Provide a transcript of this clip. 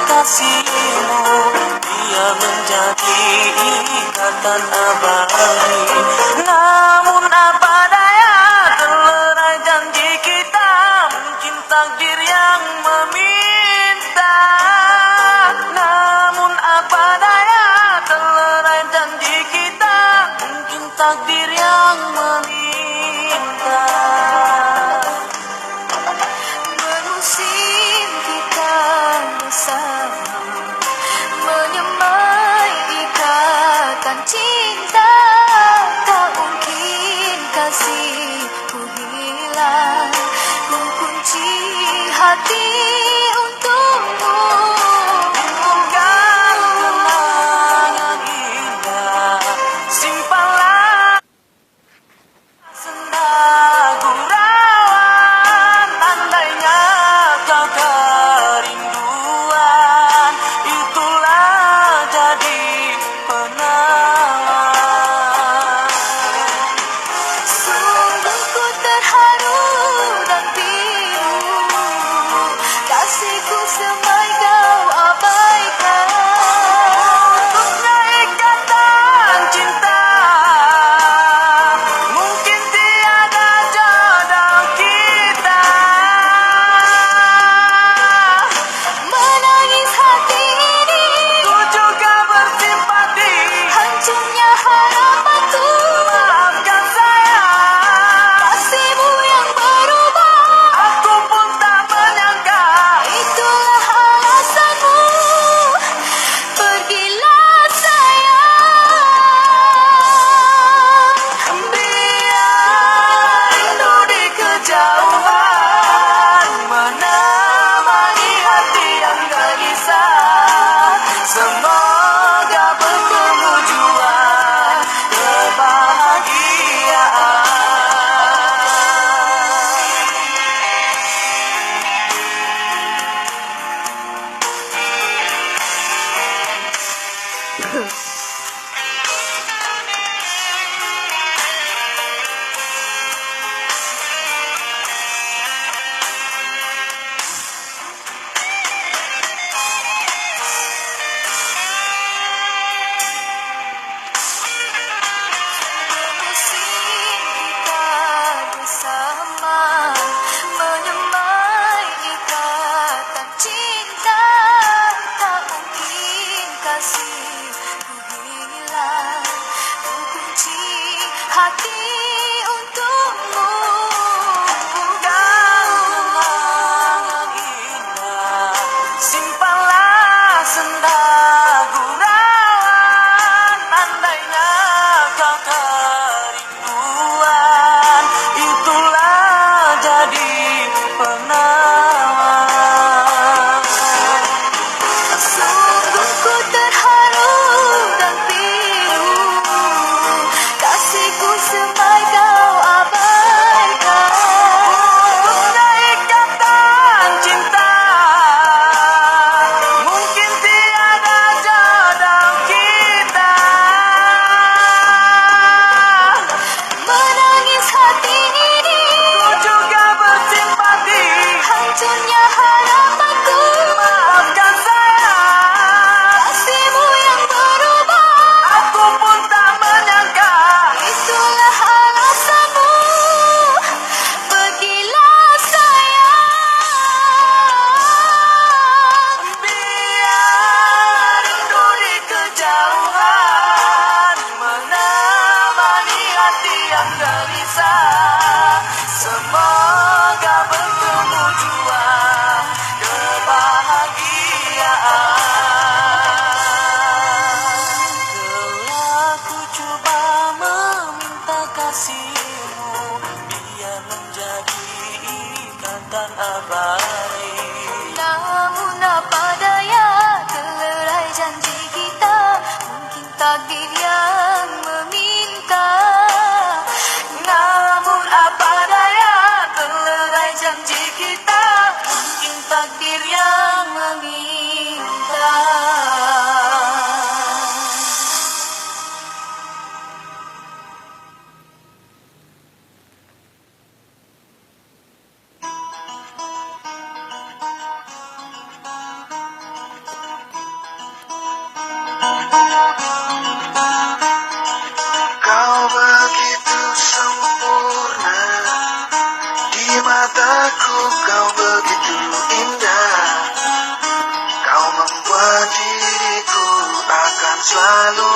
kasihmu, dia menjadi ikatan abadi. Namun apa daya, terlerai janji kita, mungkin takdir yang meminta. Namun apa daya, terlerai janji kita, mungkin takdir yang meminta. Bermusim kita bersama, menyemai ikatan cinta. Tak mungkin kasihku hilang, ku kunci hati untukmu. Bukan kenangan indah, simpanlah senda gurauan. Andainya kau kerinduan, itulah jadi penawar. Sungguh ku terharu dan pilu, kasihku semai kau abaikan. Untuknya ikatan cinta, mungkin tiada jodoh kita. Menangis hati ini, Ku juga bersimpati, hancurnya harapanku. maafkan saya, Kasihmu yang berubah, aku pun tak menyangka. itulah alasanmu. Pergilah sayang. Biar rindu di kejauhan menemani hati yang gelisah. Semoga bertemu jua kebahagiaan. Bermusim kita bersama, menyemai ikatan cinta. Tak mungkin kasihku hilang, ku kunci hati untukmu. Bukan kenangan indah, simpanlah senda gurauan. Andainya kau kerinduan, itulah jadi penawar. Sungguh ku terharu dan pilu, kasihku semai aku kau begitu indah. Kau membuat diriku akan selalu